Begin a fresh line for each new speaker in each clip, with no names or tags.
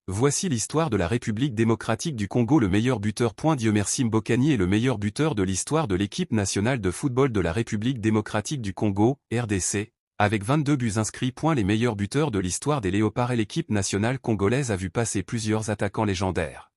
Voici l'histoire de la République démocratique du Congo. Le meilleur buteur. Diomersim Mbokani est le meilleur buteur de l'histoire de l'équipe nationale de football de la République démocratique du Congo, RDC, avec 22 buts inscrits. Les meilleurs buteurs de l'histoire des Léopards et l'équipe nationale congolaise a vu passer plusieurs attaquants légendaires.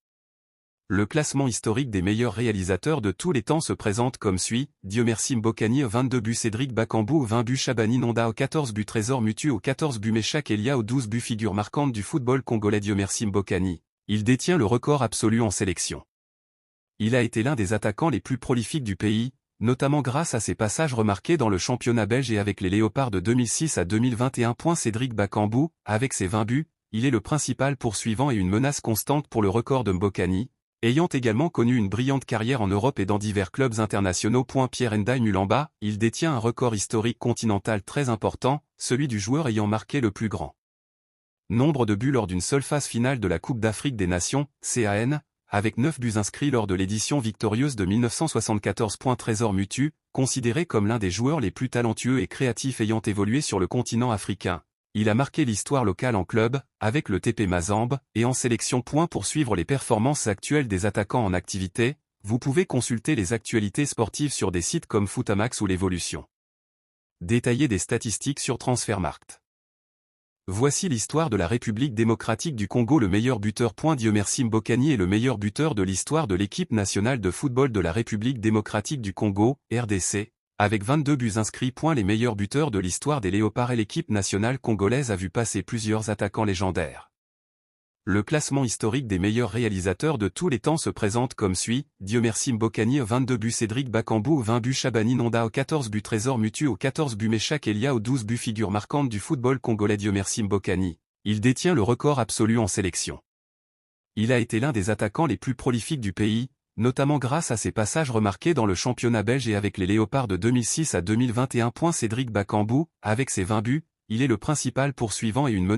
Le classement historique des meilleurs réalisateurs de tous les temps se présente comme suit: Diomersim Mbokani 22 buts, Cédric Bakambu 20 buts, Chabani Nonda 14 buts, Trésor Mutu 14 buts, Meshak Elia 12 buts. Figure marquante du football congolais, Diomersim Mbokani. Il détient le record absolu en sélection. Il a été l'un des attaquants les plus prolifiques du pays, notamment grâce à ses passages remarqués dans le championnat belge et avec les Léopards de 2006 à 2021. Cédric Bakambu, avec ses 20 buts, il est le principal poursuivant et une menace constante pour le record de Mbokani, ayant également connu une brillante carrière en Europe et dans divers clubs internationaux. Pierre Ndai Mulamba, il détient un record historique continental très important, celui du joueur ayant marqué le plus grand nombre de buts lors d'une seule phase finale de la Coupe d'Afrique des Nations, CAN, avec 9 buts inscrits lors de l'édition victorieuse de 1974. Trésor Mutu, considéré comme l'un des joueurs les plus talentueux et créatifs ayant évolué sur le continent africain. Il a marqué l'histoire locale en club, avec le TP Mazembe, et en sélection. Pour suivre les performances actuelles des attaquants en activité, vous pouvez consulter les actualités sportives sur des sites comme Footamax ou l'Évolution. Détailler des statistiques sur Transfermarkt. Voici l'histoire de la République démocratique du Congo. Le meilleur buteur. Diomersim Mbokani est le meilleur buteur de l'histoire de l'équipe nationale de football de la République démocratique du Congo, RDC, avec 22 buts inscrits. Les meilleurs buteurs de l'histoire des Léopards et l'équipe nationale congolaise a vu passer plusieurs attaquants légendaires. Le classement historique des meilleurs réalisateurs de tous les temps se présente comme suit: Diomersim Mbokani 22 buts, Cédric Bakambu 20 buts, Chabani Nonda 14 buts, Trésor Mutu 14 buts, Meshak Elia 12 buts. Figure marquante du football congolais, Diomersim Mbokani. Il détient le record absolu en sélection. Il a été l'un des attaquants les plus prolifiques du pays, notamment grâce à ses passages remarqués dans le championnat belge et avec les Léopards de 2006 à 2021. Cédric Bakambu, avec ses 20 buts, il est le principal poursuivant et une menace